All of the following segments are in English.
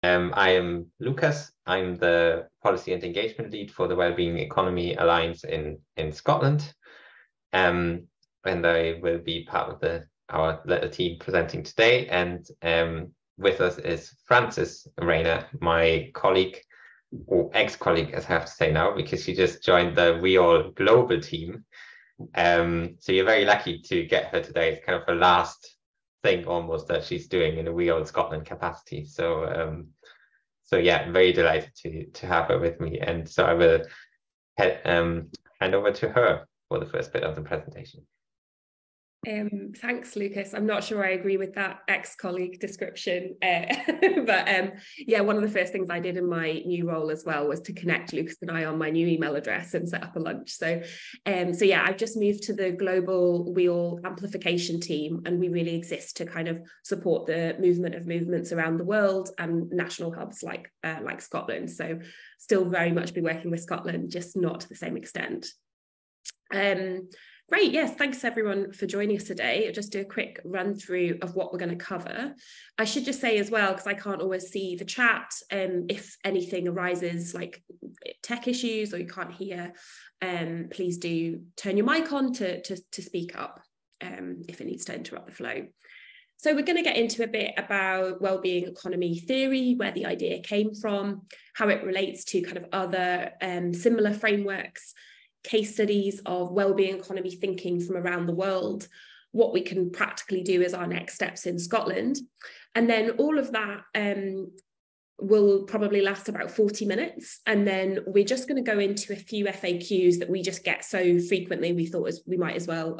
I am Lukas. I'm the Policy and Engagement Lead for the Wellbeing Economy Alliance in Scotland. And I will be part of our little team presenting today. And with us is Frances Rayner, my colleague, or ex-colleague, as I have to say now, because she just joined the WEAll global team. So you're very lucky to get her today. It's kind of her last thing almost that she's doing in a WEAll Scotland capacity. So yeah, I'm very delighted to have her with me. And so I will hand over to her for the first bit of the presentation. Thanks, Lukas. I'm not sure I agree with that ex-colleague description, but yeah, one of the first things I did in my new role as well was to connect Lukas and I on my new email address and set up a lunch. So yeah, I've just moved to the global WEAll amplification team, and we really exist to kind of support the movement of movements around the world and national hubs like Scotland. So still very much be working with Scotland, just not to the same extent. Great, yes, thanks everyone for joining us today. I'll just do a quick run through of what we're going to cover. I should just say as well, because I can't always see the chat, if anything arises like tech issues or you can't hear, please do turn your mic on to speak up if it needs to interrupt the flow. So we're going to get into a bit about wellbeing economy theory, where the idea came from, how it relates to kind of other similar frameworks, case studies of wellbeing economy thinking from around the world, what we can practically do as our next steps in Scotland. And then all of that will probably last about 40 minutes. And then we're just going to go into a few FAQs that we just get so frequently, we thought we might as well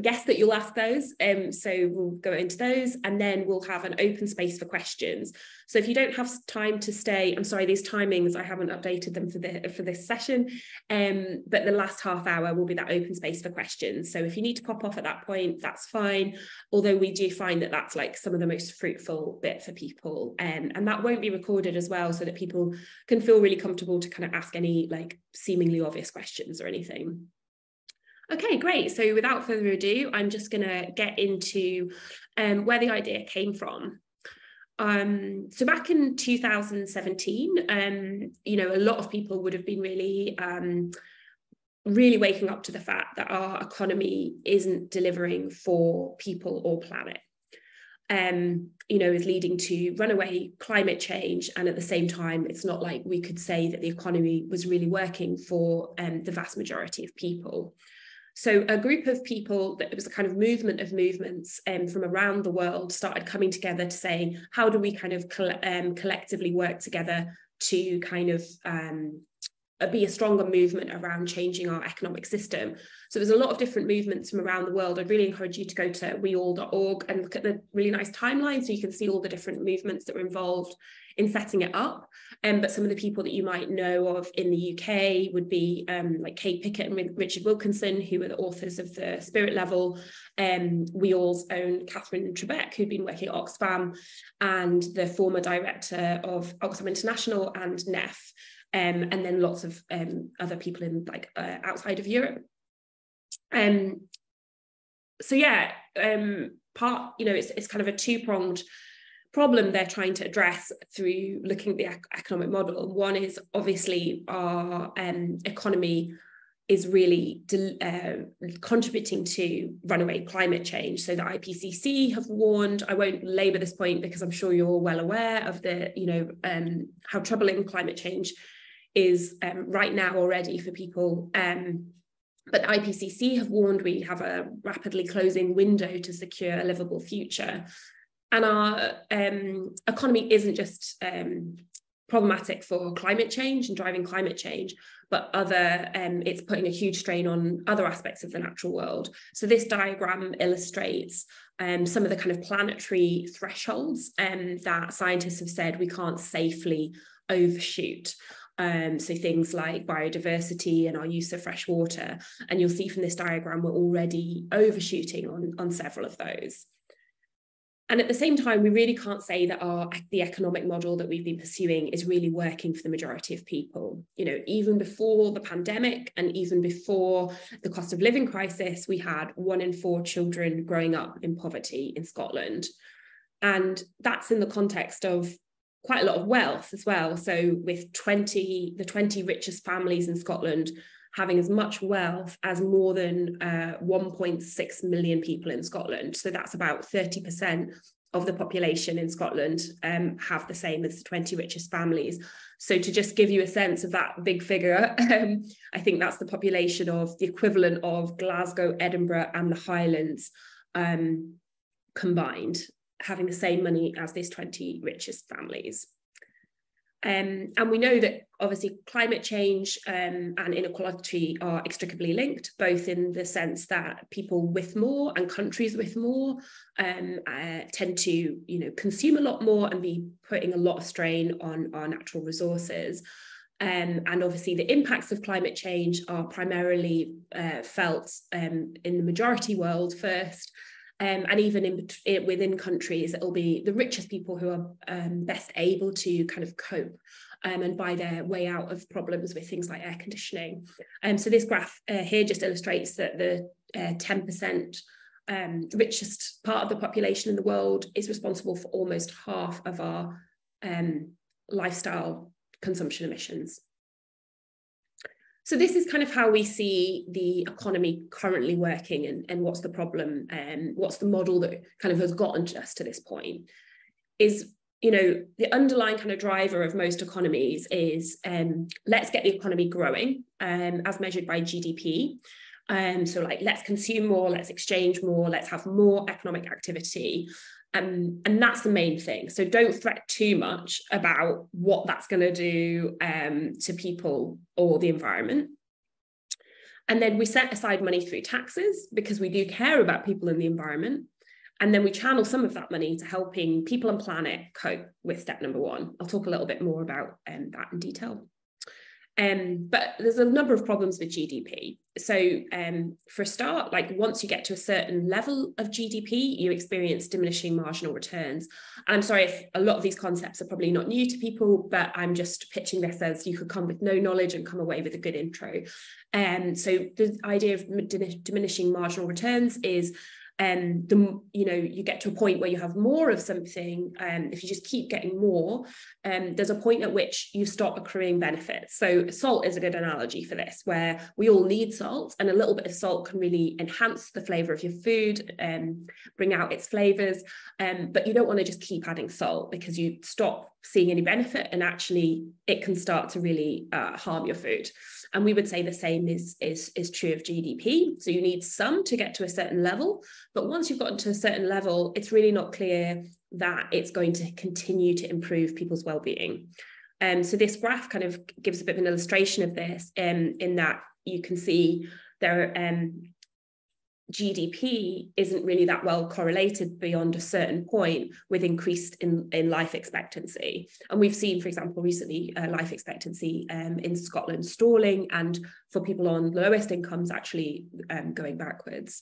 guess that you'll ask those. So we'll go into those, and then we'll have an open space for questions. So if you don't have time to stay, I'm sorry, these timings, I haven't updated them for this session, but the last half hour will be that open space for questions. So if you need to pop off at that point, that's fine. Although we do find that that's like some of the most fruitful bit for people. And that won't be recorded as well, so that people can feel really comfortable to kind of ask any like seemingly obvious questions or anything. Okay, great. So without further ado, I'm just going to get into where the idea came from. So back in 2017, a lot of people would have been really waking up to the fact that our economy isn't delivering for people or planet. Is leading to runaway climate change. And at the same time, it's not like we could say that the economy was really working for the vast majority of people. So a group of people, that it was a kind of movement of movements from around the world, started coming together to say, how do we kind of collectively work together to kind of be a stronger movement around changing our economic system. So there's a lot of different movements from around the world. I'd really encourage you to go to weall.org and look at the really nice timeline, so you can see all the different movements that were involved in setting it up. But some of the people that you might know of in the UK would be like Kate Pickett and Richard Wilkinson, who are the authors of the Spirit Level, WEAll's own Catherine Trebek, who'd been working at Oxfam, and the former director of Oxfam International and NEF. And then lots of other people in outside of Europe. So yeah, it's kind of a two-pronged problem they're trying to address through looking at the economic model. One is obviously our economy is really contributing to runaway climate change. So the IPCC have warned. I won't labour this point because I'm sure you're all well aware of how troubling climate change is right now already for people. But the IPCC have warned we have a rapidly closing window to secure a livable future. And our economy isn't just problematic for climate change and driving climate change, but it's putting a huge strain on other aspects of the natural world. So this diagram illustrates some of the kind of planetary thresholds that scientists have said we can't safely overshoot. So things like biodiversity and our use of fresh water. And you'll see from this diagram, we're already overshooting on several of those. And at the same time, we really can't say that the economic model that we've been pursuing is really working for the majority of people. Even before the pandemic and even before the cost of living crisis, we had 1 in 4 children growing up in poverty in Scotland. And that's in the context of quite a lot of wealth as well. So with the 20 richest families in Scotland having as much wealth as more than 1.6 million people in Scotland. So that's about 30% of the population in Scotland have the same as the 20 richest families. So to just give you a sense of that big figure, I think that's the population of the equivalent of Glasgow, Edinburgh and the Highlands combined, having the same money as these 20 richest families. And we know that obviously climate change and inequality are inextricably linked, both in the sense that people with more and countries with more tend to, consume a lot more and be putting a lot of strain on our natural resources. And obviously the impacts of climate change are primarily felt in the majority world first. And even within countries, it'll be the richest people who are best able to kind of cope and buy their way out of problems with things like air conditioning. So this graph here just illustrates that the 10% richest part of the population in the world is responsible for almost half of our lifestyle consumption emissions. So this is kind of how we see the economy currently working, and what's the problem and what's the model that kind of has gotten us to this point is, the underlying kind of driver of most economies is let's get the economy growing as measured by GDP. So like, let's consume more, let's exchange more, let's have more economic activity. And that's the main thing. So don't fret too much about what that's going to do to people or the environment. And then we set aside money through taxes because we do care about people and the environment. And then we channel some of that money to helping people and planet cope with step number one. I'll talk a little bit more about that in detail. But there's a number of problems with GDP. So for a start, like once you get to a certain level of GDP, you experience diminishing marginal returns. And I'm sorry if a lot of these concepts are probably not new to people, but I'm just pitching this as you could come with no knowledge and come away with a good intro. So the idea of diminishing marginal returns is you get to a point where you have more of something, if you just keep getting more, there's a point at which you stop accruing benefits. So salt is a good analogy for this, where we all need salt, and a little bit of salt can really enhance the flavor of your food, bring out its flavors, but you don't want to just keep adding salt because you stop seeing any benefit, and actually it can start to really harm your food. And we would say the same is true of GDP. So you need some to get to a certain level, but once you've gotten to a certain level, it's really not clear that it's going to continue to improve people's well-being. So this graph kind of gives a bit of an illustration of this, in that you can see there GDP isn't really that well correlated beyond a certain point with increased in life expectancy. And we've seen, for example, recently life expectancy in Scotland stalling, and for people on lowest incomes actually going backwards.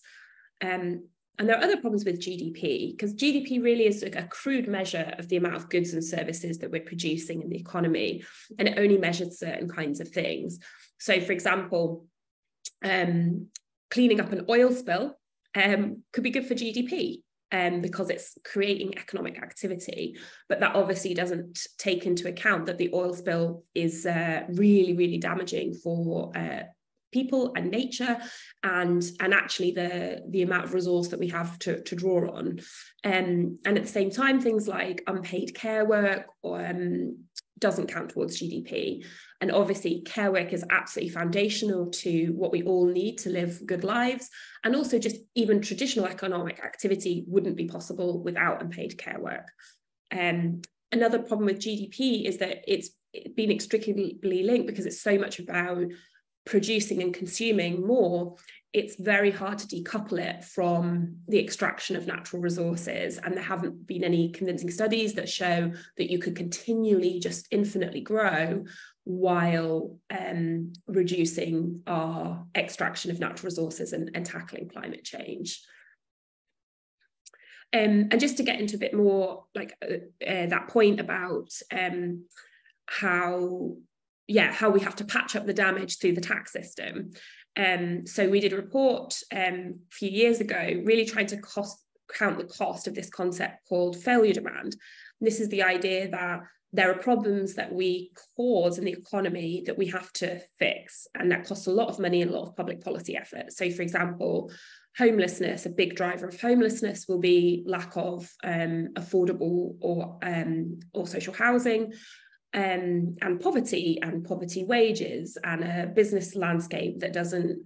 And there are other problems with GDP, because GDP really is a crude measure of the amount of goods and services that we're producing in the economy, and it only measures certain kinds of things. So, for example, cleaning up an oil spill could be good for GDP because it's creating economic activity, but that obviously doesn't take into account that the oil spill is really, really damaging for people and nature, and actually the amount of resource that we have to draw on. And at the same time, things like unpaid care work doesn't count towards GDP. And obviously care work is absolutely foundational to what we all need to live good lives. And also just even traditional economic activity wouldn't be possible without unpaid care work. Another problem with GDP is that it's been inextricably linked because it's so much about producing and consuming more. It's very hard to decouple it from the extraction of natural resources. And there haven't been any convincing studies that show that you could continually just infinitely grow while reducing our extraction of natural resources and tackling climate change. And just to get into a bit more like that point about how we have to patch up the damage through the tax system. So we did a report a few years ago, really trying to count the cost of this concept called failure demand. And this is the idea that there are problems that we cause in the economy that we have to fix, and that costs a lot of money and a lot of public policy effort. So, for example, homelessness, a big driver of homelessness will be lack of affordable or social housing, and poverty wages, and a business landscape that doesn't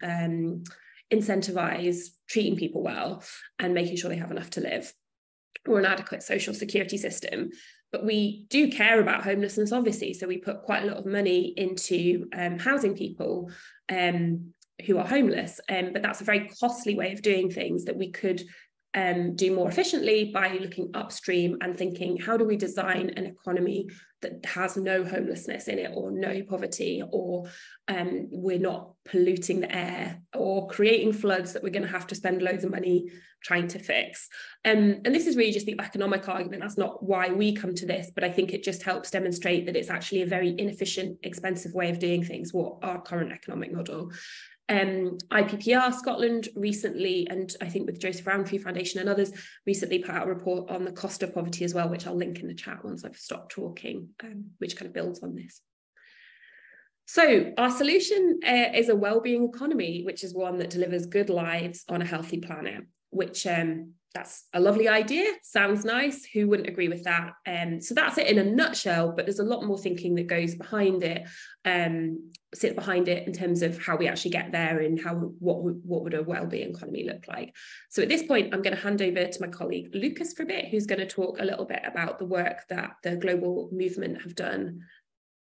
incentivize treating people well and making sure they have enough to live, or an adequate social security system. But we do care about homelessness, obviously, so we put quite a lot of money into housing people who are homeless, but that's a very costly way of doing things that we could do more efficiently by looking upstream and thinking, how do we design an economy that has no homelessness in it, or no poverty, or we're not polluting the air or creating floods that we're going to have to spend loads of money trying to fix. And this is really just the economic argument. That's not why we come to this, but I think it just helps demonstrate that it's actually a very inefficient, expensive way of doing things, what our current economic model. IPPR Scotland recently, and I think with Joseph Rowntree Foundation and others, recently put out a report on the cost of poverty as well, which I'll link in the chat once I've stopped talking, which kind of builds on this. So our solution is a wellbeing economy, which is one that delivers good lives on a healthy planet, which that's a lovely idea, sounds nice, who wouldn't agree with that? So that's it in a nutshell, but there's a lot more thinking that goes behind it, sits behind it in terms of how we actually get there, and what would a wellbeing economy look like. So at this point, I'm going to hand over to my colleague Lukas for a bit, who's going to talk a little bit about the work that the global movement have done.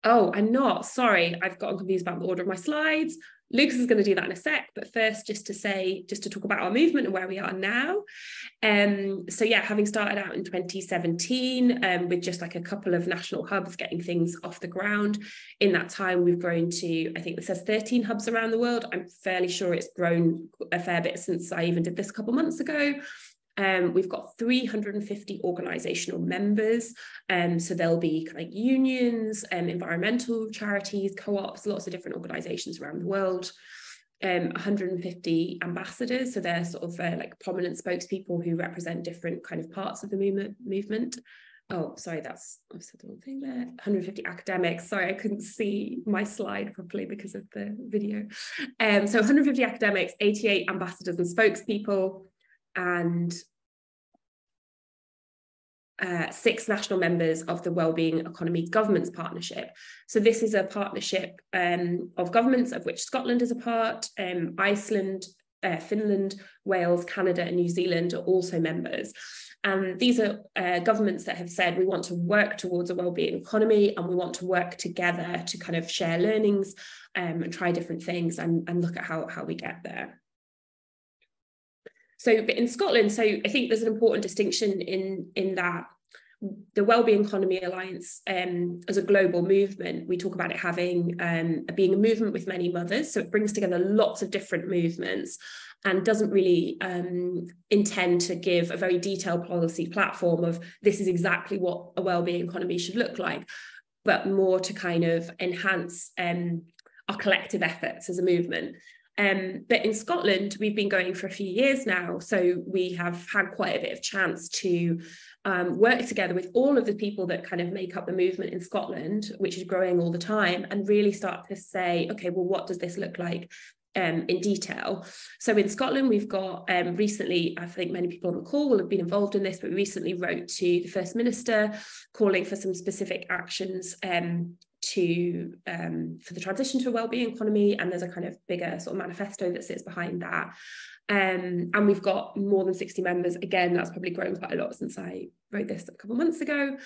Oh, I'm not, sorry, I've gotten confused about the order of my slides. Lukas is going to do that in a sec, but first just to talk about our movement and where we are now. So yeah, having started out in 2017 with just like a couple of national hubs getting things off the ground. In that time, we've grown to, I think it says 13 hubs around the world. I'm fairly sure it's grown a fair bit since I even did this a couple of months ago. We've got 350 organisational members, so there'll be like unions, environmental charities, co-ops, lots of different organisations around the world. 150 ambassadors, so they're sort of like prominent spokespeople who represent different kind of parts of the movement. Oh, sorry, I've said the wrong thing there. 150 academics. Sorry, I couldn't see my slide properly because of the video. So 150 academics, 88 ambassadors and spokespeople, and 6 national members of the Wellbeing Economy Governments Partnership. So this is a partnership of governments, of which Scotland is a part. Iceland, Finland, Wales, Canada and New Zealand are also members. And these are governments that have said we want to work towards a wellbeing economy, and we want to work together to kind of share learnings and try different things and look at how we get there. So, but in Scotland, so I think there's an important distinction in that the Wellbeing Economy Alliance, as a global movement, we talk about it having being a movement with many mothers. So it brings together lots of different movements and doesn't really intend to give a very detailed policy platform of this is exactly what a wellbeing economy should look like, but more to kind of enhance our collective efforts as a movement. But in Scotland, we've been going for a few years now, so we have had quite a bit of chance to work together with all of the people that kind of make up the movement in Scotland, which is growing all the time, and really start to say, okay, well, what does this look like in detail? So in Scotland, we've got recently, I think many people on the call will have been involved in this, but we recently wrote to the First Minister calling for some specific actions for the transition to a wellbeing economy, and there's a kind of bigger sort of manifesto that sits behind that. And we've got more than 60 members. Again, that's probably grown quite a lot since I wrote this a couple of months ago.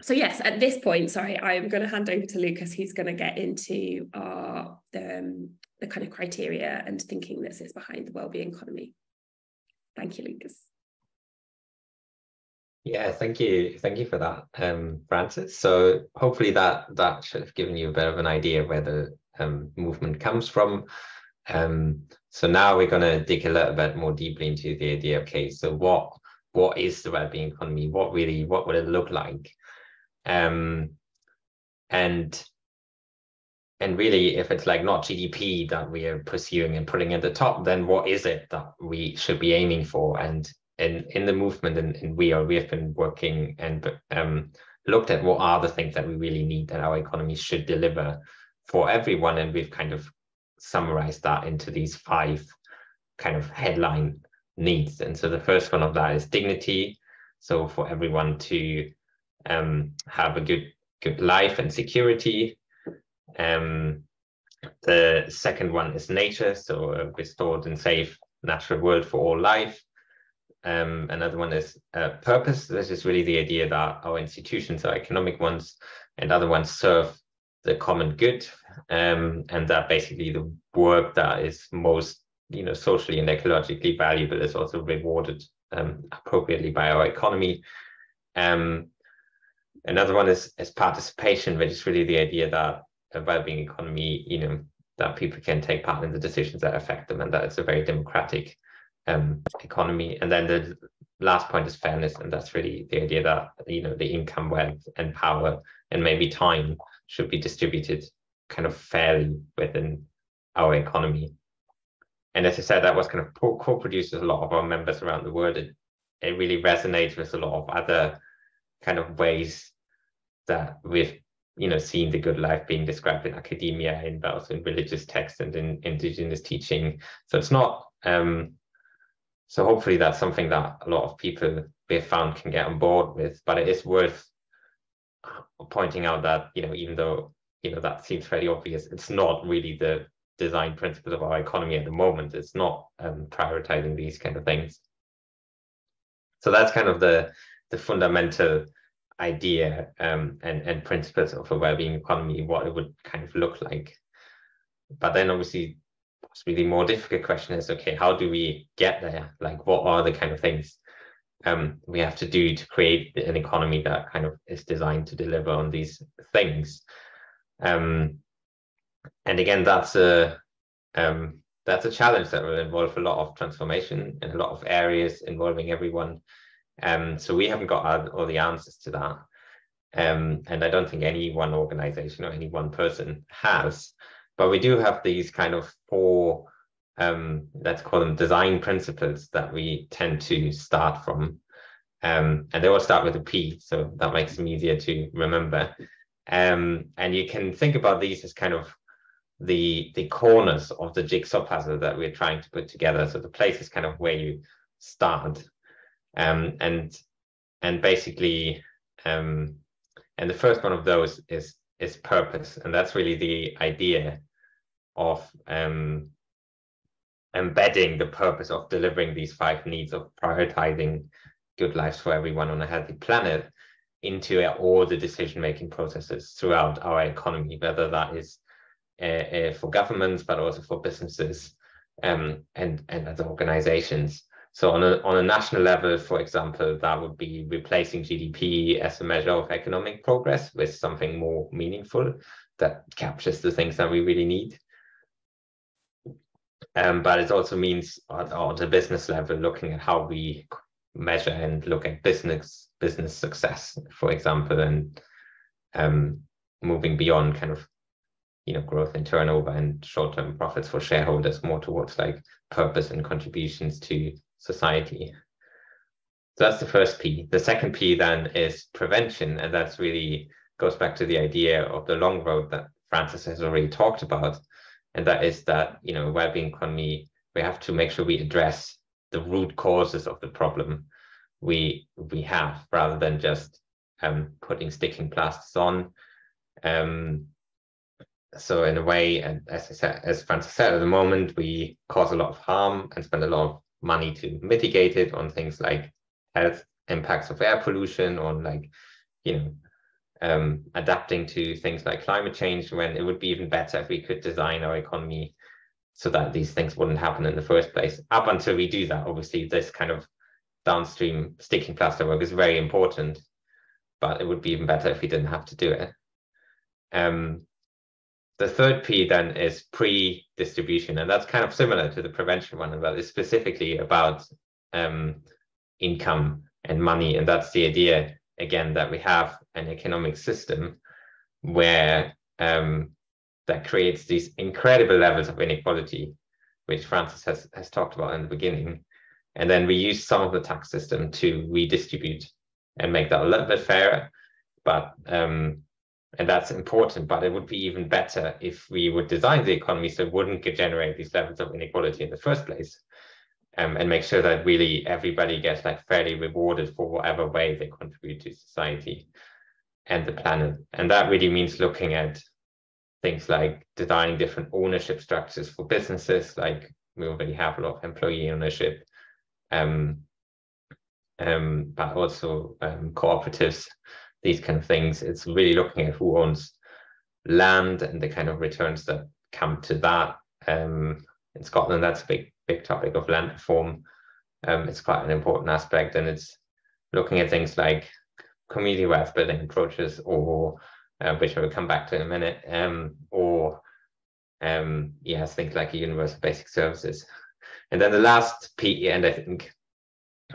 So yes, at this point, sorry, I'm going to hand over to Lukas, who's going to get into the kind of criteria and thinking that sits behind the wellbeing economy. Thank you, Lukas. Yeah, thank you for that, Frances. So hopefully that should have given you a bit of an idea of where the movement comes from. So now we're going to dig a little bit more deeply into the idea. Okay, so what is the wellbeing economy? What would it look like? And And really, if it's like not GDP that we are pursuing and putting at the top, then what is it that we should be aiming for? And in the movement in WEAll, we have been working and looked at what are the things that we really need that our economy should deliver for everyone. And we've kind of summarized that into these 5 kind of headline needs. And so the first one of that is dignity. So for everyone to have a good life and security. The second one is nature, so a restored and safe natural world for all life. Another one is purpose. This is really the idea that our institutions, our economic ones and other ones, serve the common good, and that basically the work that is most socially and ecologically valuable is also rewarded appropriately by our economy. Another one is participation, which is really the idea that a well-being economy, that people can take part in the decisions that affect them, and that it's a very democratic economy. And then the last point is fairness, and that's really the idea that the income, wealth, and power, and maybe time should be distributed kind of fairly within our economy. And as I said, that was kind of co-produced with a lot of our members around the world. It really resonates with a lot of other kind of ways that we've seen the good life being described in academia, and also in religious texts and in indigenous teaching. So it's not so hopefully that's something that a lot of people we've found can get on board with. But it is worth pointing out that even though that seems fairly obvious, it's not really the design principles of our economy at the moment. It's not prioritizing these kind of things. So that's kind of the fundamental idea and principles of a well-being economy, what it would kind of look like. But then obviously possibly the more difficult question is, okay, how do we get there? Like, what are the kind of things we have to do to create an economy that kind of is designed to deliver on these things? And again, that's a challenge that will involve a lot of transformation in a lot of areas involving everyone. So we haven't got all the answers to that. And I don't think any one organization or any one person has. But we do have these kind of 4, let's call them design principles, that we tend to start from. And they all start with a P, so that makes them easier to remember. And you can think about these as kind of the corners of the jigsaw puzzle that we're trying to put together. So the place is kind of where you start. And basically, and the first one of those is purpose, and that's really the idea of embedding the purpose of delivering these 5 needs of prioritizing good lives for everyone on a healthy planet into all the decision-making processes throughout our economy, whether that is for governments, but also for businesses and other organizations. So on a national level, for example, that would be replacing GDP as a measure of economic progress with something more meaningful that captures the things that we really need. But it also means on the business level, looking at how we measure and look at business success, for example, and moving beyond kind of growth in turnover and short-term profits for shareholders, more towards like purpose and contributions to society. So that's the first P. The second P then is prevention, and that's really goes back to the idea of the long road that Francis has already talked about, and that is that well-being economy, we have to make sure we address the root causes of the problem we have, rather than just putting sticking plasters on. So in a way, and as Francis said, at the moment we cause a lot of harm and spend a lot of money to mitigate it on things like health impacts of air pollution, on like adapting to things like climate change, when it would be even better if we could design our economy so that these things wouldn't happen in the first place. Up until we do that, obviously this kind of downstream sticking plaster work is very important, but it would be even better if we didn't have to do it. The third P then is pre-distribution, and that's kind of similar to the prevention one, but it's specifically about income and money. And that's the idea, again, that we have an economic system where that creates these incredible levels of inequality, which Francis has talked about in the beginning. And then we use some of the tax system to redistribute and make that a little bit fairer. But and that's important, but it would be even better if we would design the economy so it wouldn't generate these levels of inequality in the first place, and make sure that really everybody gets like fairly rewarded for whatever way they contribute to society and the planet. And that really means looking at things like designing different ownership structures for businesses, like we already have a lot of employee ownership, but also cooperatives, these kind of things. It's really looking at who owns land and the kind of returns that come to that. In Scotland, that's a big topic of land reform. It's quite an important aspect, and it's looking at things like community wealth building approaches, or which I will come back to in a minute, or things like universal basic services. And then the last P, and I think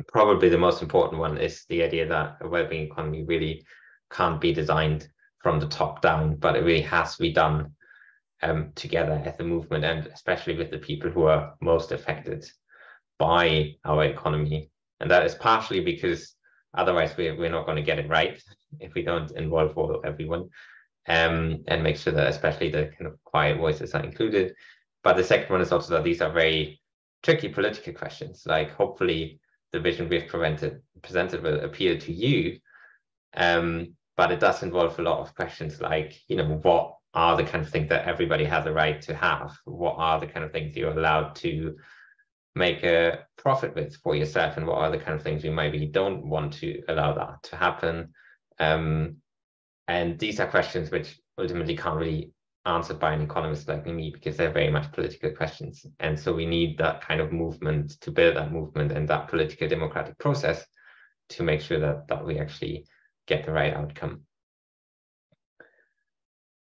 probably the most important one, is the idea that a well-being economy really can't be designed from the top down, but it really has to be done together as a movement, and especially with the people who are most affected by our economy. And that is partially because otherwise we're not going to get it right if we don't involve everyone, and make sure that especially the kind of quiet voices are included. But the second one is also that these are very tricky political questions. Like, hopefully the vision we've presented will appeal to you, but it does involve a lot of questions like, what are the kind of things that everybody has a right to have? What are the kind of things you're allowed to make a profit with for yourself, and what are the kind of things you maybe don't want to allow that to happen? And these are questions which ultimately can't really answered by an economist like me, because they're very much political questions. And so we need that kind of movement to build that movement and that political democratic process to make sure that we actually get the right outcome.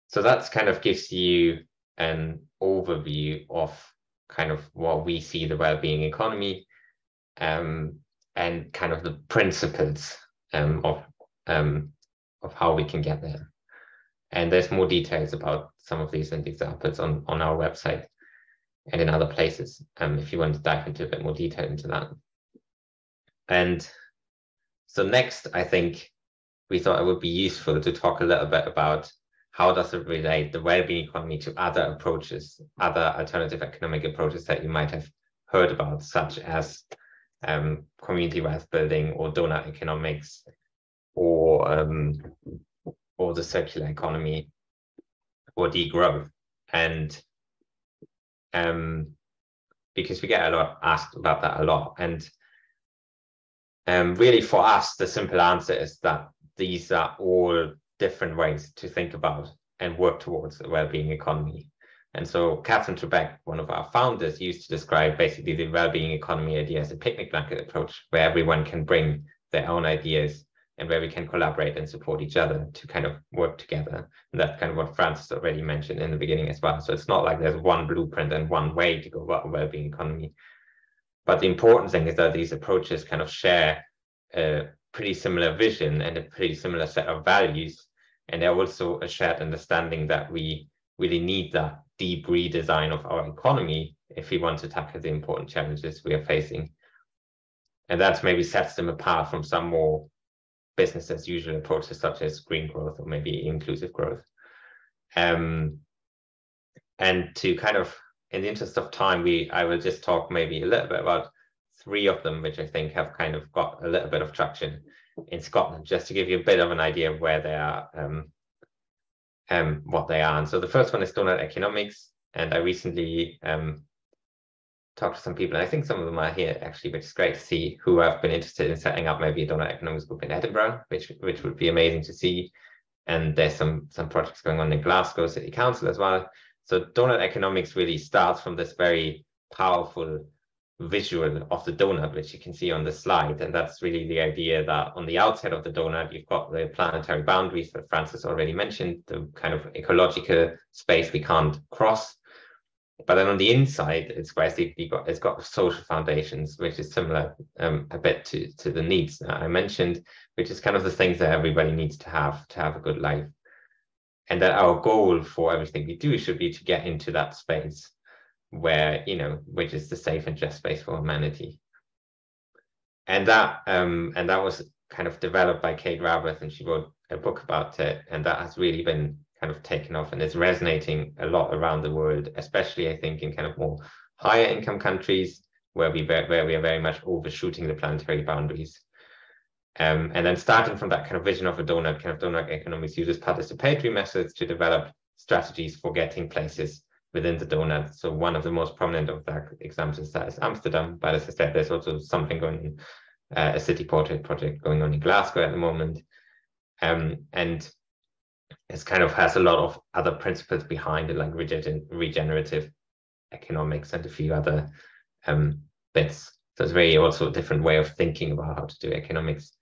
So that's kind of gives you an overview of kind of what we see the well-being economy, and kind of the principles of how we can get there. And there's more details about some of these and examples on our website and in other places, if you want to dive into a bit more detail into that. And so next, I think we thought it would be useful to talk a little bit about how does it relate the well-being economy to other approaches, other alternative economic approaches that you might have heard about, such as community wealth building, or doughnut economics, or the circular economy, or degrowth. And because we get asked about that a lot, and really for us, the simple answer is that these are all different ways to think about and work towards a well-being economy. And so Catherine Trebek, one of our founders, used to describe basically the well-being economy idea as a picnic blanket approach, where everyone can bring their own ideas and where we can collaborate and support each other to kind of work together. And that's kind of what Francis already mentioned in the beginning as well. So it's not like there's one blueprint and one way to go about a well-being economy. But the important thing is that these approaches kind of share a pretty similar vision and a pretty similar set of values. And they're also a shared understanding that we really need that deep redesign of our economy if we want to tackle the important challenges we are facing. And that maybe sets them apart from some more business as usual approaches, such as green growth or maybe inclusive growth. And to kind of, in the interest of time, I will just talk maybe a little bit about three of them, which I think have kind of got a little bit of traction in Scotland, just to give you a bit of an idea of where they are, what they are. And so the first one is doughnut economics. And I recently talked to some people, and I think some of them are here actually, which is great to see, who have been interested in setting up maybe a doughnut economics group in Edinburgh, which would be amazing to see. And there's some projects going on in Glasgow City Council as well. So doughnut economics really starts from this very powerful visual of the donut, which you can see on the slide. And that's really the idea that on the outside of the donut, you've got the planetary boundaries that Francis already mentioned, the kind of ecological space we can't cross. But then on the inside, it's basically it's got social foundations, which is similar a bit to the needs that I mentioned, which is kind of the things that everybody needs to have a good life. and that our goal for everything we do should be to get into that space where, which is the safe and just space for humanity. And that was kind of developed by Kate Raworth, and she wrote a book about it, and that has really been kind of taken off and is resonating a lot around the world, especially I think in kind of more higher income countries where we are very much overshooting the planetary boundaries. And then starting from that kind of vision of a donut, kind of donut economics uses participatory methods to develop strategies for getting places within the donut. So one of the most prominent of that examples that is Amsterdam, but as I said, there's also something going on, a city portrait project going on in Glasgow at the moment. And it kind of has a lot of other principles behind it, like regenerative economics and a few other bits. So it's very also a different way of thinking about how to do economics.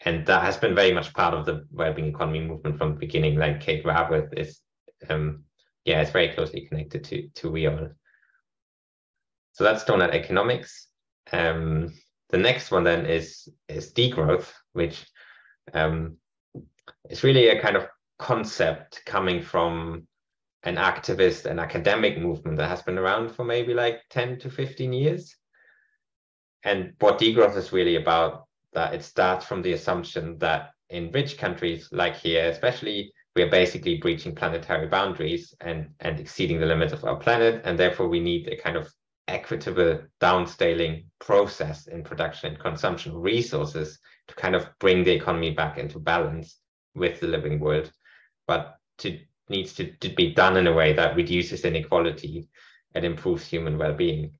And that has been very much part of the wellbeing economy movement from the beginning. Like Kate Raworth is, it's very closely connected to WEAll. So that's donut economics. The next one then is degrowth, which is really a kind of concept coming from an activist and academic movement that has been around for maybe like 10 to 15 years. And what degrowth is really about, that it starts from the assumption that in rich countries like here, especially, we are basically breaching planetary boundaries and exceeding the limits of our planet. And therefore, we need a kind of equitable downscaling process in production and consumption of resources to kind of bring the economy back into balance with the living world. But needs to be done in a way that reduces inequality and improves human well-being.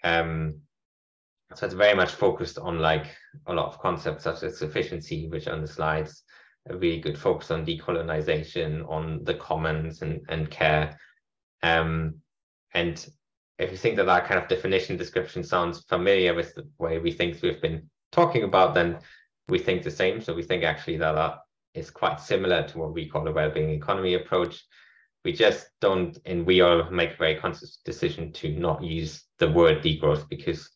So it's very much focused on like a lot of concepts such as sufficiency, which on the slides, a really good focus on decolonization, on the commons and care. And if you think that kind of definition description sounds familiar with the way we think we've been talking about, then we think the same. So we think actually that is quite similar to what we call a wellbeing economy approach. We just don't, and we all make a very conscious decision to not use the word degrowth, because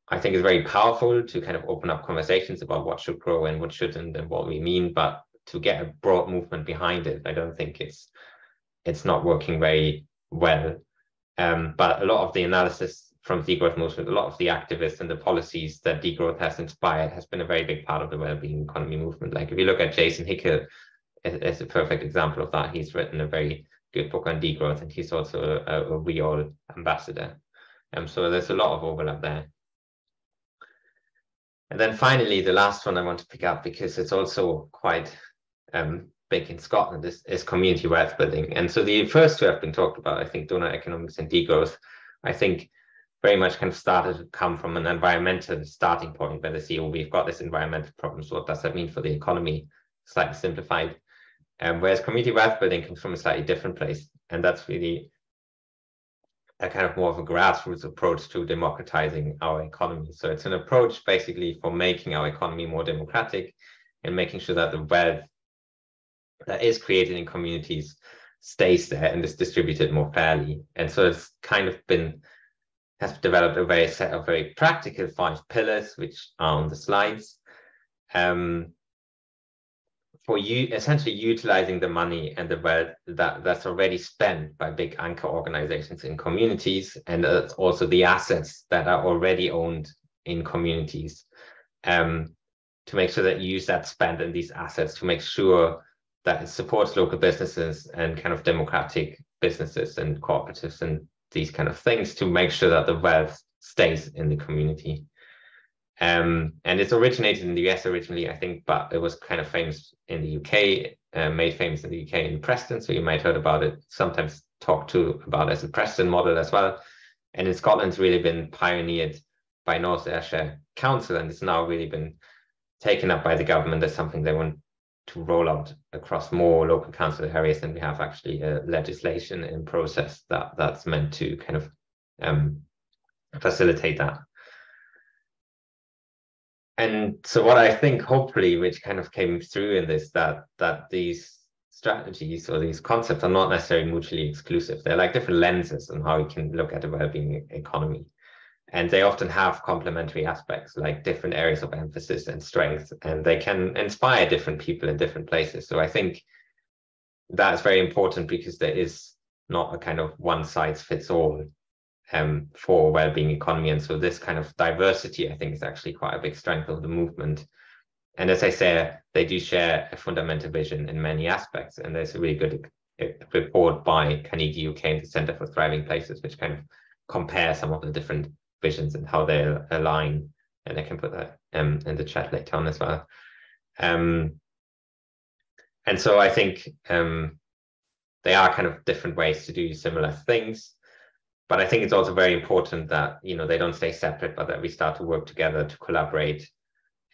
I think it's very powerful to kind of open up conversations about what should grow and what shouldn't and what we mean, but to get a broad movement behind it, I don't think it's not working very well. But a lot of the analysis from degrowth movement, a lot of the activists and the policies that degrowth has inspired has been a very big part of the wellbeing economy movement. Like if you look at Jason Hickel, it's a perfect example of that. He's written a very good book on degrowth, and he's also a WEAll ambassador. So there's a lot of overlap there. And then finally, the last one I want to pick up, because it's also quite big in Scotland, is community wealth building. And so the first two have been talked about, I think donut economics and degrowth, I think very much kind of started to come from an environmental starting point, where they see, we've got this environmental problem, so what does that mean for the economy? Slightly simplified. Whereas community wealth building comes from a slightly different place. And that's really a kind of more of a grassroots approach to democratizing our economy. So it's an approach basically for making our economy more democratic and making sure that the wealth that is created in communities stays there and is distributed more fairly. And so it's kind of has developed a set of very practical 5 pillars, which are on the slides. For you essentially utilizing the money and the wealth that's already spent by big anchor organizations in communities, and also the assets that are already owned in communities, to make sure that you use that spend and these assets to make sure that it supports local businesses and kind of democratic businesses and cooperatives and these kind of things, to make sure that the wealth stays in the community. And it's originated in the US originally, I think, but it was kind of famous in the UK, made famous in the UK in Preston. So you might have heard about it, sometimes talked about as a Preston model as well. And in Scotland, it's really been pioneered by North Ayrshire Council, and it's now really been taken up by the government as something they want to roll out across more local council areas. And we have actually a legislation in process that's meant to kind of facilitate that. And so what I think, hopefully, which kind of came through in this, that these strategies or these concepts are not necessarily mutually exclusive. They're like different lenses on how we can look at a wellbeing economy. And they often have complementary aspects, like different areas of emphasis and strength, and they can inspire different people in different places. So I think that's very important because there is not a kind of one size fits all for well-being economy. And so this kind of diversity, I think, is actually quite a big strength of the movement. And as I say, they do share a fundamental vision in many aspects. And there's a really good report by Carnegie UK and the Centre for Thriving Places, which kind of compare some of the different visions and how they align. And I can put that in the chat later on as well. And so I think they are kind of different ways to do similar things. But I think it's also very important that, you know, they don't stay separate, but that we start to work together to collaborate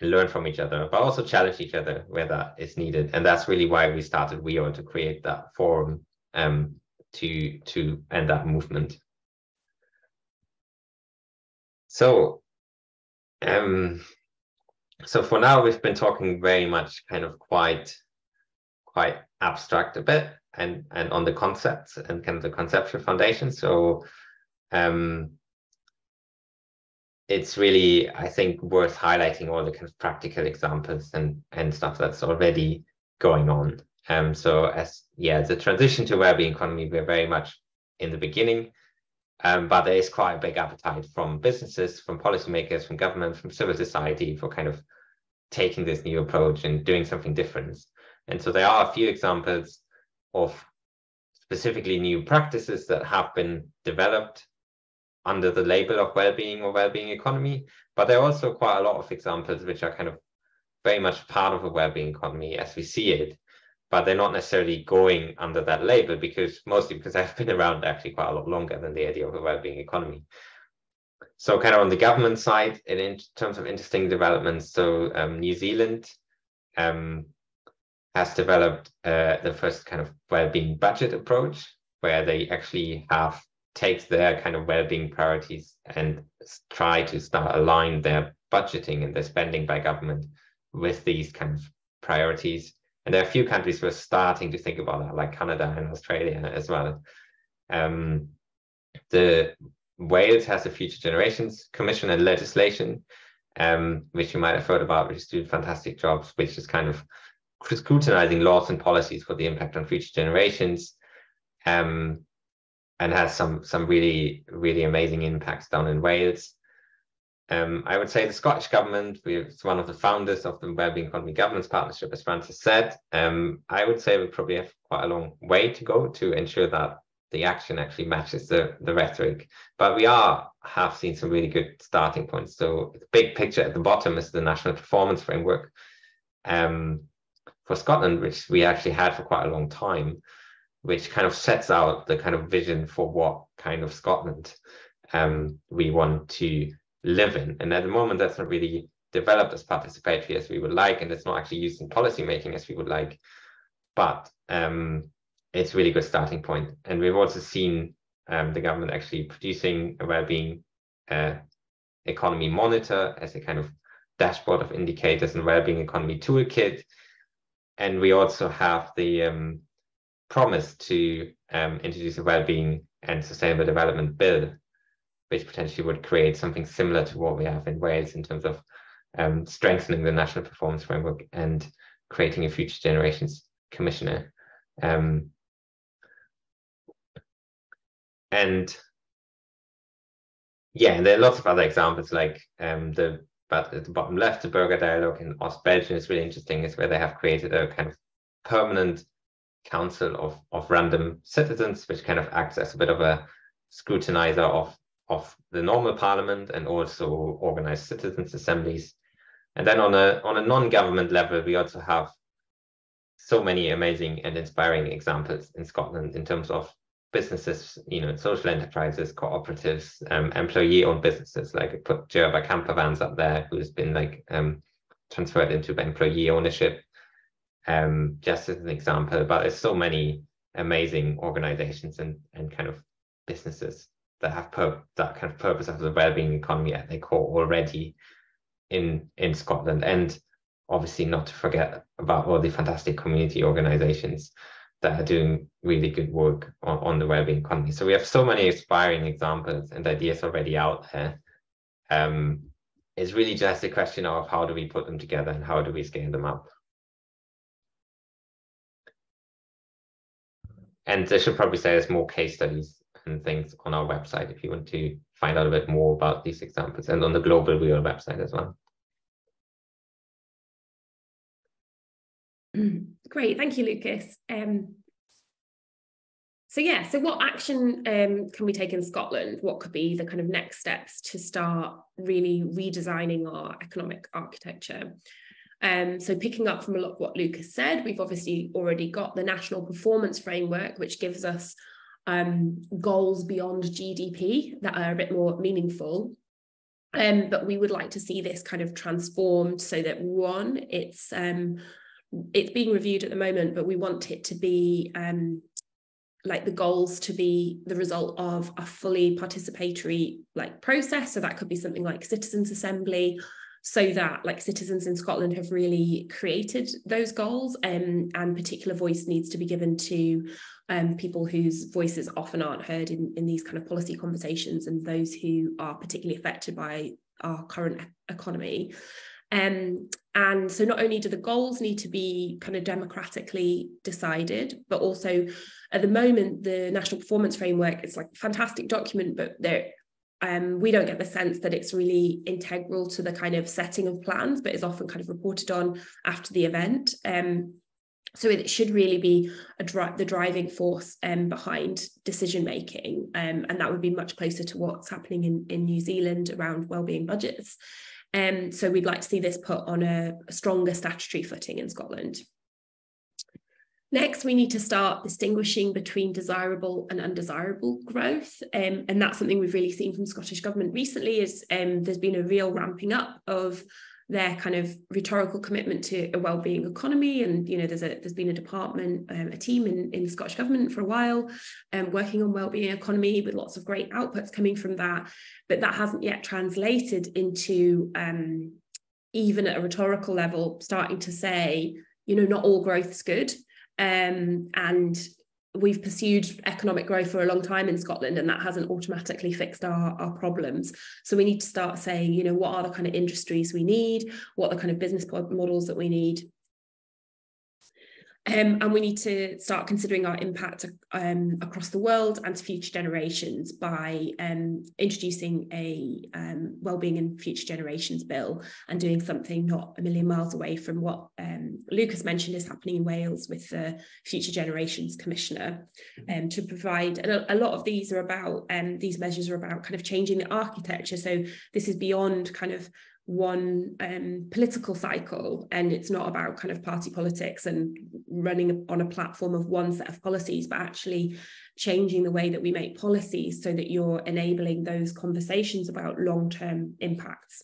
and learn from each other, but also challenge each other where that is needed. And that's really why we started WEAll, to create that forum to end that movement. So, so for now, we've been talking very much kind of quite abstract a bit and on the concepts and kind of the conceptual foundation. So it's really, I think, worth highlighting all the kind of practical examples and stuff that's already going on. So the transition to wellbeing economy, we're very much in the beginning, but there is quite a big appetite from businesses, from policymakers, from government, from civil society for kind of taking this new approach and doing something different. And so there are a few examples of specifically new practices that have been developed under the label of well-being or well-being economy, but there are also quite a lot of examples which are kind of very much part of a well-being economy as we see it, but they're not necessarily going under that label mostly because I've been around actually quite a lot longer than the idea of a well-being economy. So kind of on the government side, in terms of interesting developments, so New Zealand has developed the first kind of well-being budget approach, where they actually take their kind of well-being priorities and try to start align their budgeting and their spending by government with these kind of priorities. And there are a few countries who are starting to think about that, like Canada and Australia as well. The Wales has a Future Generations Commission and legislation, which you might have heard about, which is doing fantastic jobs, which is kind of scrutinizing laws and policies for the impact on future generations, and has some really, really amazing impacts down in Wales. I would say the Scottish government, it's one of the founders of the Wellbeing Economy Governance Partnership, as Bunse said. I would say we probably have quite a long way to go to ensure that the action actually matches the rhetoric, but we have seen some really good starting points. So the big picture at the bottom is the National Performance Framework for Scotland, which we actually had for quite a long time, which kind of sets out the kind of vision for what kind of Scotland we want to live in. And at the moment, that's not really developed as participatory as we would like, and it's not actually used in policy making as we would like, but it's a really good starting point. And we've also seen the government actually producing a wellbeing economy monitor as a kind of dashboard of indicators and wellbeing economy toolkit. And we also have the promise to introduce a wellbeing and sustainable development bill, which potentially would create something similar to what we have in Wales in terms of strengthening the National Performance Framework and creating a Future Generations Commissioner. And there are lots of other examples, like but at the bottom left, the Burger Dialogue in Belgium is really interesting, is where they have created a kind of permanent council of random citizens, which kind of acts as a bit of a scrutinizer of the normal parliament and also organized citizens assemblies. And then on a non-government level, we also have so many amazing and inspiring examples in Scotland in terms of businesses, social enterprises, cooperatives, employee-owned businesses. Like I put Gerber camper vans up there, who's been transferred into employee ownership, just as an example. But there's so many amazing organizations and kind of businesses that have that kind of purpose of the wellbeing economy at their core already in Scotland. And obviously not to forget about all the fantastic community organizations that are doing really good work on the wellbeing economy. So we have so many inspiring examples and ideas already out there. It's really just a question of how do we put them together and how do we scale them up. And I should probably say there's more case studies and things on our website if you want to find out a bit more about these examples, and on the global WEAll website as well. Great, thank you, Lukas. So what action can we take in Scotland? What could be the kind of next steps to start really redesigning our economic architecture? So picking up from a lot of what Lukas said, we've obviously already got the National Performance Framework, which gives us goals beyond GDP that are a bit more meaningful. But we would like to see this kind of transformed so that, one, it's being reviewed at the moment, but we want it to be like the goals to be the result of a fully participatory process. So that could be something like citizens' assembly, so that citizens in Scotland have really created those goals, and particular voice needs to be given to people whose voices often aren't heard in these kind of policy conversations, and those who are particularly affected by our current economy. And so not only do the goals need to be kind of democratically decided, but also at the moment, the National Performance Framework is a fantastic document, but we don't get the sense that it's really integral to the kind of setting of plans, but is often kind of reported on after the event. So it should really be the driving force behind decision making, and that would be much closer to what's happening in New Zealand around wellbeing budgets. So we'd like to see this put on a stronger statutory footing in Scotland. Next, we need to start distinguishing between desirable and undesirable growth. And that's something we've really seen from the Scottish Government recently, is there's been a real ramping up of their kind of rhetorical commitment to a wellbeing economy. And, there's been a department, a team in the Scottish Government for a while, working on wellbeing economy, with lots of great outputs coming from that. But that hasn't yet translated into, even at a rhetorical level, starting to say, not all growth is good. And we've pursued economic growth for a long time in Scotland, and that hasn't automatically fixed our problems. So we need to start saying, what are the kind of industries we need? What are the kind of business models that we need? And we need to start considering our impact across the world and to future generations by introducing a Wellbeing and Future Generations Bill, and doing something not a million miles away from what Lukas mentioned is happening in Wales with the Future Generations Commissioner, to provide, and a lot of these are about, these measures are about kind of changing the architecture. So this is beyond kind of one political cycle, and it's not about kind of party politics and running on a platform of one set of policies, but actually changing the way that we make policies so that you're enabling those conversations about long-term impacts.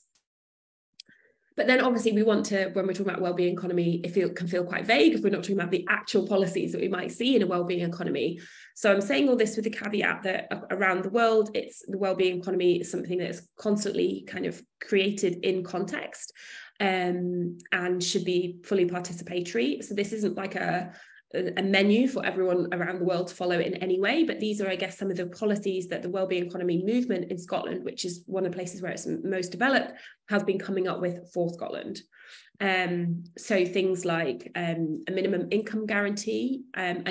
But then obviously we want to, when we're talking about wellbeing economy, it can feel quite vague if we're not talking about the actual policies that we might see in a wellbeing economy. So I'm saying all this with the caveat that around the world, the wellbeing economy is something that is constantly kind of created in context, and should be fully participatory. So this isn't like a menu for everyone around the world to follow in any way, but these are, I guess, some of the policies that the wellbeing economy movement in Scotland, which is one of the places where it's most developed, has been coming up with for Scotland. So things like a minimum income guarantee, and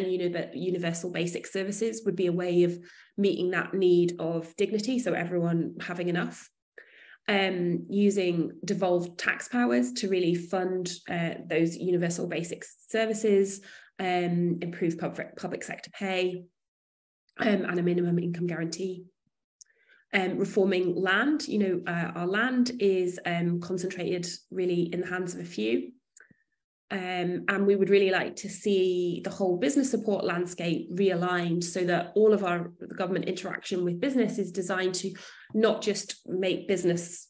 universal basic services would be a way of meeting that need of dignity, so everyone having enough. Using devolved tax powers to really fund those universal basic services, improve public sector pay, and a minimum income guarantee. Reforming land, our land is concentrated really in the hands of a few. And we would really like to see the whole business support landscape realigned so that all of our government interaction with business is designed to not just make business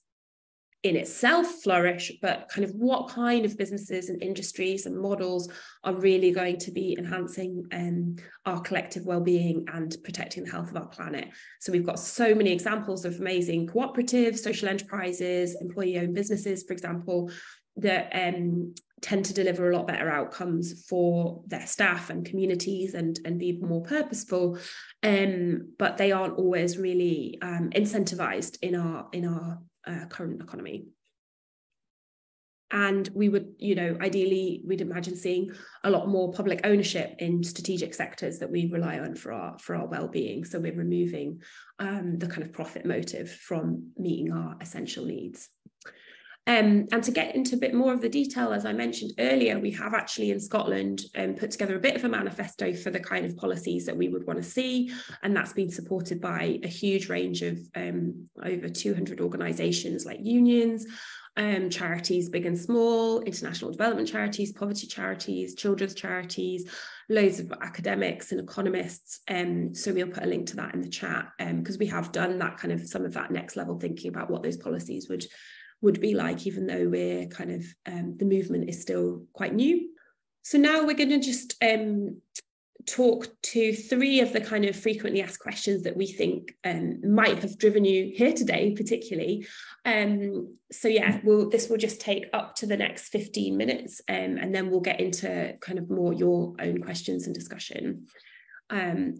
in itself flourish, but kind of what kind of businesses and industries and models are really going to be enhancing our collective well-being and protecting the health of our planet. So we've got so many examples of amazing cooperatives, social enterprises, employee-owned businesses, for example, that tend to deliver a lot better outcomes for their staff and communities and be more purposeful, but they aren't always really incentivized in our current economy. And we would, ideally, we'd imagine seeing a lot more public ownership in strategic sectors that we rely on for our well-being. So we're removing the kind of profit motive from meeting our essential needs. And to get into a bit more of the detail, as I mentioned earlier, we have actually in Scotland put together a bit of a manifesto for the kind of policies that we would want to see. And that's been supported by a huge range of over 200 organisations like unions, charities big and small, international development charities, poverty charities, children's charities, loads of academics and economists. So we'll put a link to that in the chat, because we have done that kind of some of that next level thinking about what those policies would be like, even though we're kind of the movement is still quite new. So now we're going to just talk to three of the kind of frequently asked questions that we think might have driven you here today, particularly. So yeah, this will just take up to the next 15 minutes, and then we'll get into kind of more your own questions and discussion.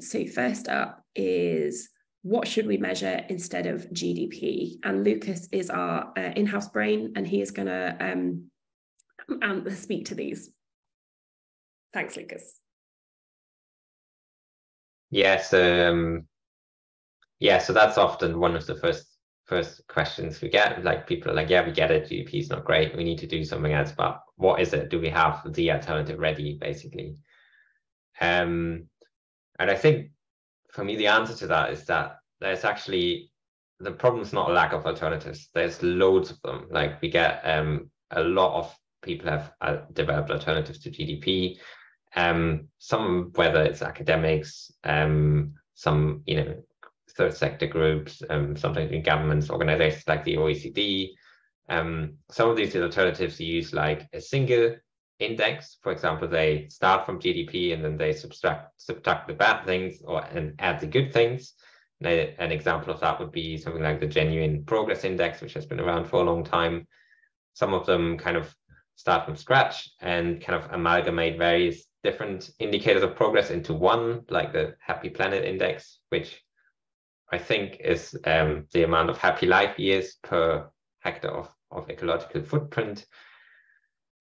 So first up is, what should we measure instead of GDP? And Lukas is our in-house brain, and he is going to speak to these. Thanks, Lukas. Yeah, so that's often one of the first questions we get. Like, people are like, yeah, we get it, GDP is not great, we need to do something else, but what is it? Do we have the alternative ready, basically? And I think for me, the answer to that is that there's actually, the problem is not a lack of alternatives. There's loads of them. Like, we get a lot of people have developed alternatives to GDP. Some, whether it's academics, some, third sector groups, sometimes in governments, organizations like the OECD. Some of these alternatives use like a single index. For example, they start from GDP and then they subtract the bad things and add the good things. An example of that would be something like the Genuine Progress Index, which has been around for a long time. Some of them kind of start from scratch and kind of amalgamate various different indicators of progress into one, like the Happy Planet Index, which I think is the amount of happy life years per hectare of ecological footprint.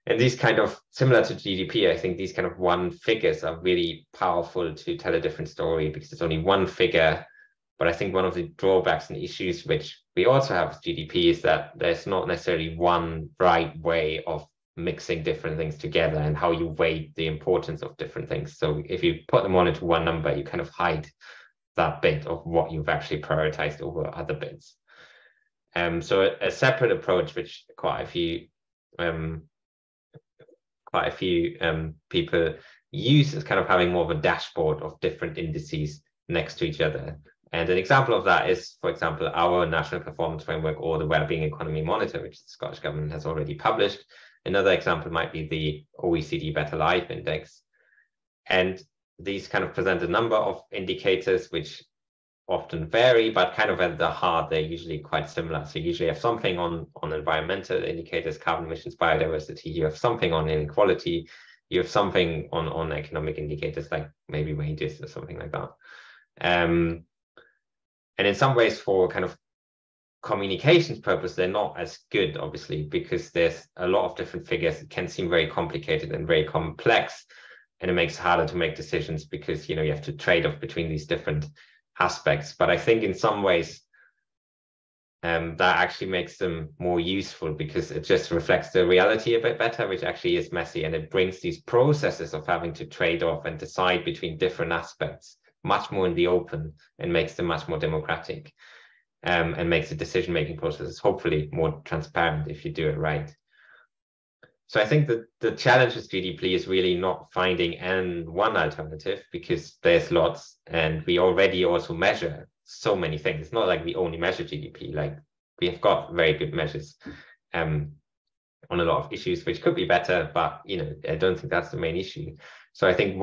And these kind of, similar to GDP, I think these kind of one figures are really powerful to tell a different story, because it's only one figure. But I think one of the drawbacks and issues which we also have with GDP is that there's not necessarily one right way of mixing different things together and how you weigh the importance of different things. So if you put them all into one number, you kind of hide that bit of what you've actually prioritized over other bits. So a separate approach, which quite a few people use, is kind of having more of a dashboard of different indices next to each other. And an example of that is, for example, our National Performance Framework, or the Wellbeing Economy Monitor, which the Scottish Government has already published. Another example might be the OECD Better Life Index. And these kind of present a number of indicators which often vary, but kind of at the heart, they're usually quite similar. So you usually have something on environmental indicators, carbon emissions, biodiversity, you have something on inequality, you have something on economic indicators, like maybe wages or something like that. And in some ways, for kind of communications purpose, they're not as good, obviously, because there's a lot of different figures. It can seem very complicated and very complex, and it makes it harder to make decisions because, you have to trade off between these different aspects. But I think in some ways, that actually makes them more useful, because it just reflects the reality a bit better, which actually is messy, and it brings these processes of having to trade off and decide between different aspects much more in the open, and makes them much more democratic, and makes the decision-making processes hopefully more transparent if you do it right. So I think that the challenge with GDP is really not finding one alternative, because there's lots, and we already also measure so many things. It's not like we only measure GDP, like we have got very good measures on a lot of issues, which could be better, but I don't think that's the main issue. So I think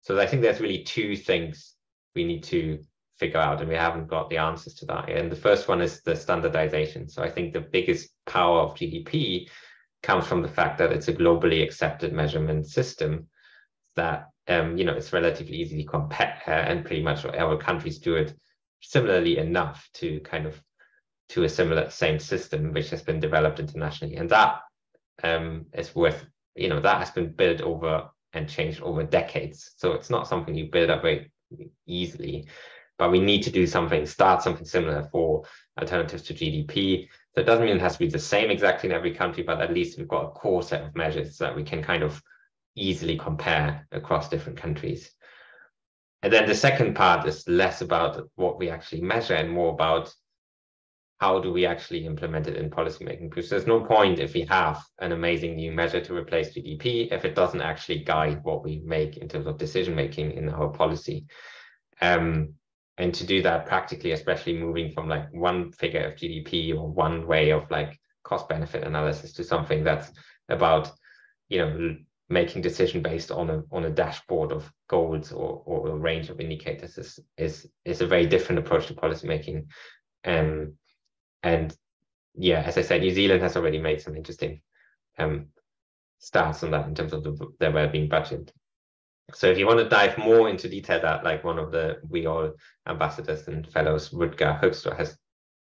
I think there's really two things we need to figure out, and we haven't got the answers to that. And the first one is the standardization. So I think the biggest power of GDP comes from the fact that it's a globally accepted measurement system that it's relatively easy to compare, and pretty much our countries do it similarly enough to kind of to a same system which has been developed internationally. And that is worth, that has been built over and changed over decades. So it's not something you build up very easily, but we need to do start something similar for alternatives to GDP. So it doesn't mean it has to be the same exactly in every country, but at least we've got a core set of measures that we can kind of easily compare across different countries. And then the second part is less about what we actually measure and more about how do we actually implement it in policymaking? Because there's no point if we have an amazing new measure to replace GDP if it doesn't actually guide what we make in terms of decision making in our policy. And to do that practically, especially moving from like one figure of GDP or one way of like cost benefit analysis to something that's about, making decision based on a dashboard of goals or a range of indicators is a very different approach to policymaking. And yeah, as I said, New Zealand has already made some interesting starts on that in terms of their wellbeing budget. So if you want to dive more into detail, that like one of the WEAll ambassadors and fellows, Rutger Hoekstra, has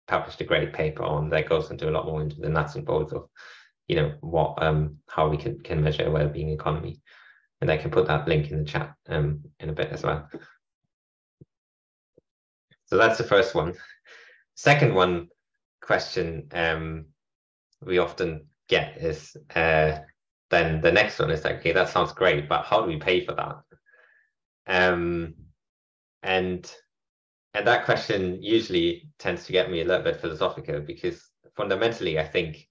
published a great paper on that goes into a lot more into the nuts and bolts of how we can measure a wellbeing economy. And I can put that link in the chat in a bit as well. So that's the first one. Second question we often get is then the next one is like, okay, that sounds great, but how do we pay for that? And that question usually tends to get me a little bit philosophical, because fundamentally I think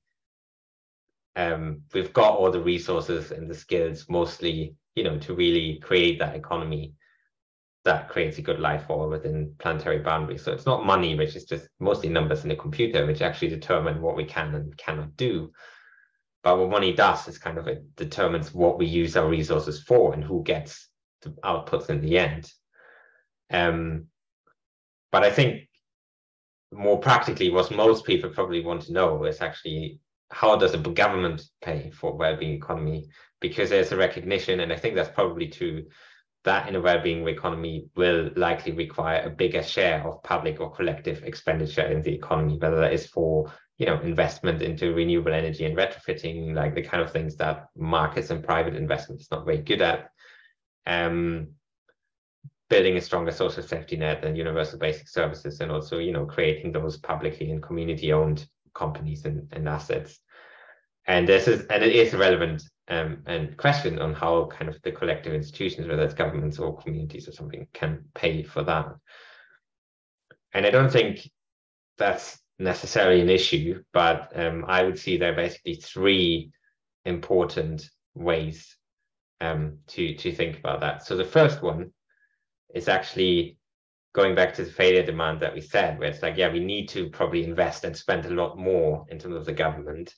we've got all the resources and the skills mostly, to really create that economy that creates a good life for within planetary boundaries. So it's not money, which is just mostly numbers in a computer, which actually determine what we can and cannot do. But what money does is kind of, it determines what we use our resources for and who gets the outputs in the end. But I think more practically, what most people probably want to know is actually, how does a government pay for wellbeing economy? Because there's a recognition, and I think that's probably true, that in a wellbeing economy will likely require a bigger share of public or collective expenditure in the economy, whether that is for investment into renewable energy and retrofitting, like the kind of things that markets and private investment is not very good at. Building a stronger social safety net and universal basic services, and also creating those publicly and community-owned companies and assets. And it is a relevant and question on how kind of the collective institutions, whether it's governments or communities or something, can pay for that. And I don't think that's necessarily an issue, but I would see there are basically three important ways to think about that. So the first one is actually going back to the failure demand that we said, where it's like, yeah, we need to probably invest and spend a lot more in terms of the government,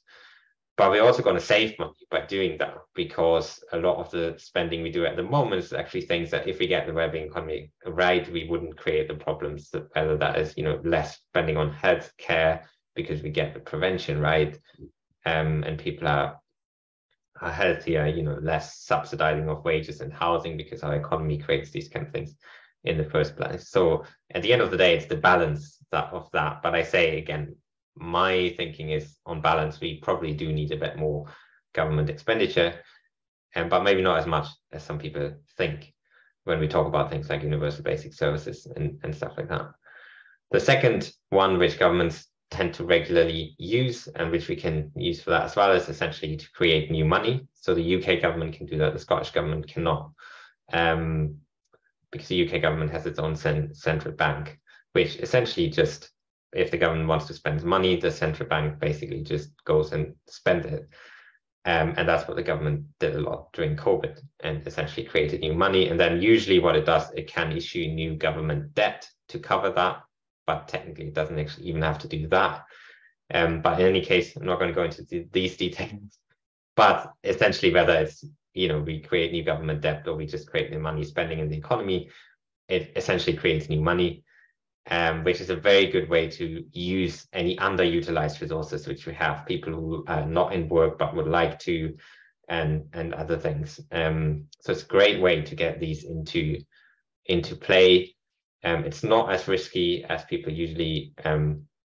but we're also going to save money by doing that, because a lot of the spending we do at the moment is actually things that if we get the wellbeing economy right, we wouldn't create the problems, whether that is, less spending on healthcare because we get the prevention right, and people are healthier, less subsidizing of wages and housing because our economy creates these kind of things in the first place. So at the end of the day, it's the balance of that. But I say again, my thinking is, on balance, we probably do need a bit more government expenditure, but maybe not as much as some people think when we talk about things like universal basic services and stuff like that. The second one, which governments tend to regularly use, and which we can use for that as well, is essentially to create new money. So the UK government can do that, the Scottish government cannot, because the UK government has its own central bank, which essentially just, if the government wants to spend money, the central bank basically just goes and spends it. And that's what the government did a lot during COVID, and essentially created new money. And then usually what it does, it can issue new government debt to cover that, but technically it doesn't actually even have to do that. But in any case, I'm not going to go into these details, but essentially whether it's, we create new government debt or we just create new money spending in the economy, it essentially creates new money, which is a very good way to use any underutilized resources which we have, people who are not in work but would like to, and other things. So it's a great way to get these into play. It's not as risky as people usually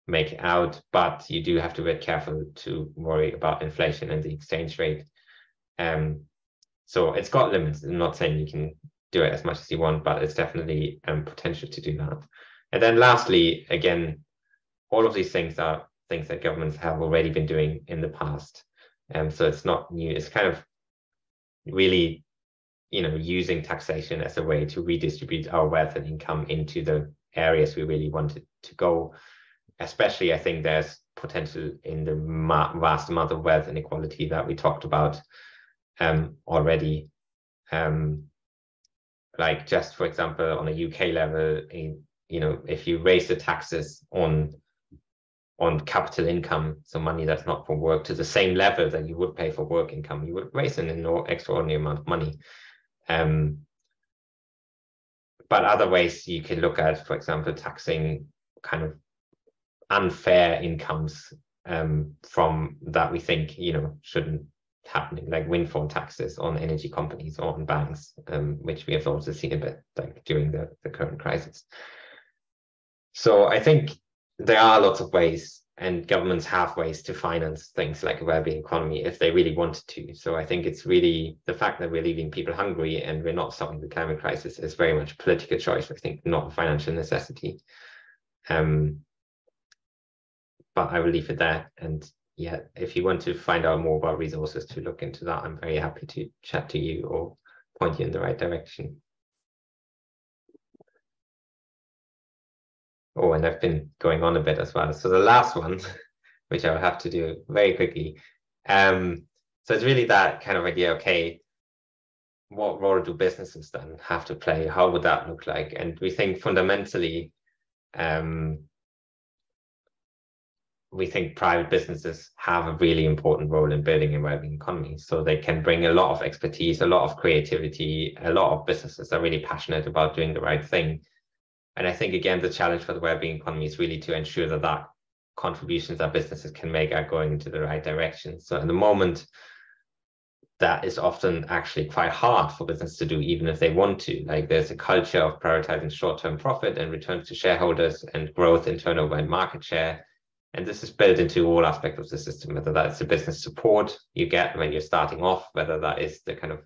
make it out, but you do have to be careful to worry about inflation and the exchange rate. So it's got limits. I'm not saying you can do it as much as you want, but it's definitely potential to do that. And then lastly, again, all of these things are things that governments have already been doing in the past. So it's not new. It's kind of really, using taxation as a way to redistribute our wealth and income into the areas we really want it to go. Especially, I think there's potential in the vast amount of wealth inequality that we talked about already. Like just for example, on a UK level, if you raise the taxes on capital income, so money that's not from work, to the same level that you would pay for work income, you would raise an extraordinary amount of money. But other ways you can look at, for example, taxing kind of unfair incomes from that we think shouldn't happen, like windfall taxes on energy companies or on banks, which we have also seen a bit like during the current crisis. So I think there are lots of ways, and governments have ways to finance things like a wellbeing economy if they really wanted to. So I think it's really the fact that we're leaving people hungry and we're not solving the climate crisis is very much a political choice, I think, not a financial necessity. But I will leave it there. And yeah, if you want to find out more about resources to look into that, I'm very happy to chat to you or point you in the right direction. Oh, and I've been going on a bit as well. So the last one, which I'll have to do very quickly. So it's really that kind of idea, okay, what role do businesses then have to play? How would that look like? And we think fundamentally, we think private businesses have a really important role in building a wellbeing economy. So they can bring a lot of expertise, a lot of creativity. A lot of businesses are really passionate about doing the right thing. And I think, again, the challenge for the wellbeing economy is really to ensure that contributions that businesses can make are going into the right direction. So at the moment, that is often actually quite hard for business to do, even if they want to. Like there's a culture of prioritizing short-term profit and returns to shareholders and growth in turnover and market share. And this is built into all aspects of the system, whether that's the business support you get when you're starting off, whether that is the kind of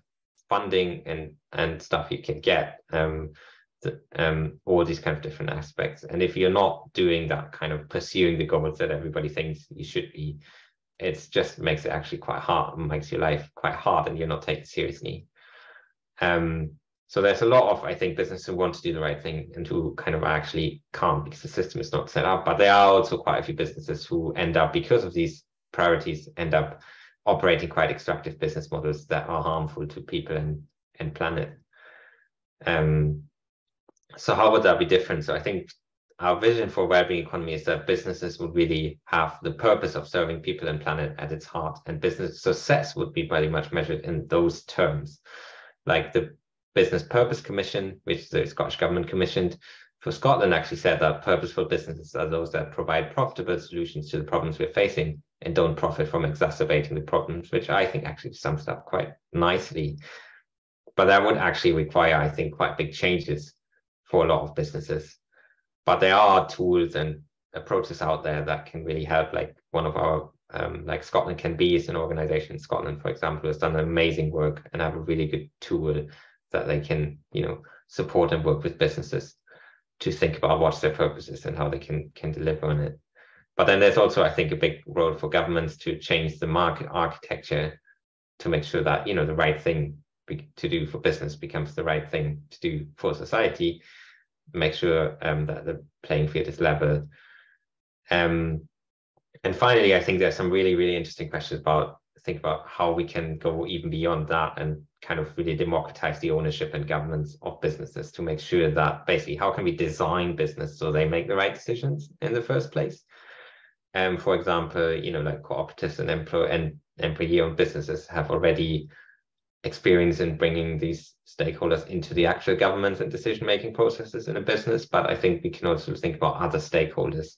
funding and stuff you can get, all these kind of different aspects. And if you're not doing that, kind of pursuing the goals that everybody thinks you should be, it just makes it actually quite hard, makes your life quite hard, and you're not taken seriously. So there's a lot of, I think, businesses who want to do the right thing and who kind of actually can't because the system is not set up. But there are also quite a few businesses who end up, because of these priorities, end up operating quite extractive business models that are harmful to people and planet. So how would that be different? So I think our vision for wellbeing economy is that businesses would really have the purpose of serving people and planet at its heart, and business success would be very much measured in those terms. Like the Business Purpose Commission, which the Scottish Government commissioned for Scotland, actually said that purposeful businesses are those that provide profitable solutions to the problems we're facing and don't profit from exacerbating the problems, which I think actually sums it up quite nicely. But that would actually require, I think, quite big changes for a lot of businesses. But there are tools and approaches out there that can really help. Like one of our, like Scotland Can Be is an organization in Scotland, for example, has done amazing work and have a really good tool that they can, support and work with businesses to think about what their purpose is and how they can deliver on it. But then there's also, I think, a big role for governments to change the market architecture to make sure that, the right thing to do for business becomes the right thing to do for society, make sure that the playing field is level. And finally, I think there's some really, really interesting questions about how we can go even beyond that and kind of really democratize the ownership and governance of businesses to make sure that basically how can we design business so they make the right decisions in the first place. For example, like cooperatives and employee-owned businesses have already experience in bringing these stakeholders into the actual government and decision-making processes in a business. But I think we can also think about other stakeholders,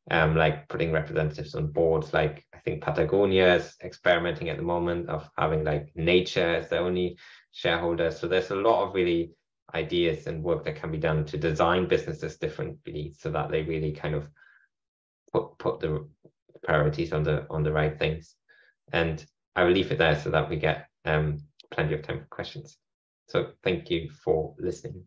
like putting representatives on boards. Like I think Patagonia is experimenting at the moment of having like nature as their only shareholder. So there's a lot of really ideas and work that can be done to design businesses differently so that they really kind of put the priorities on the right things. And I will leave it there so that we get plenty of time for questions. So thank you for listening.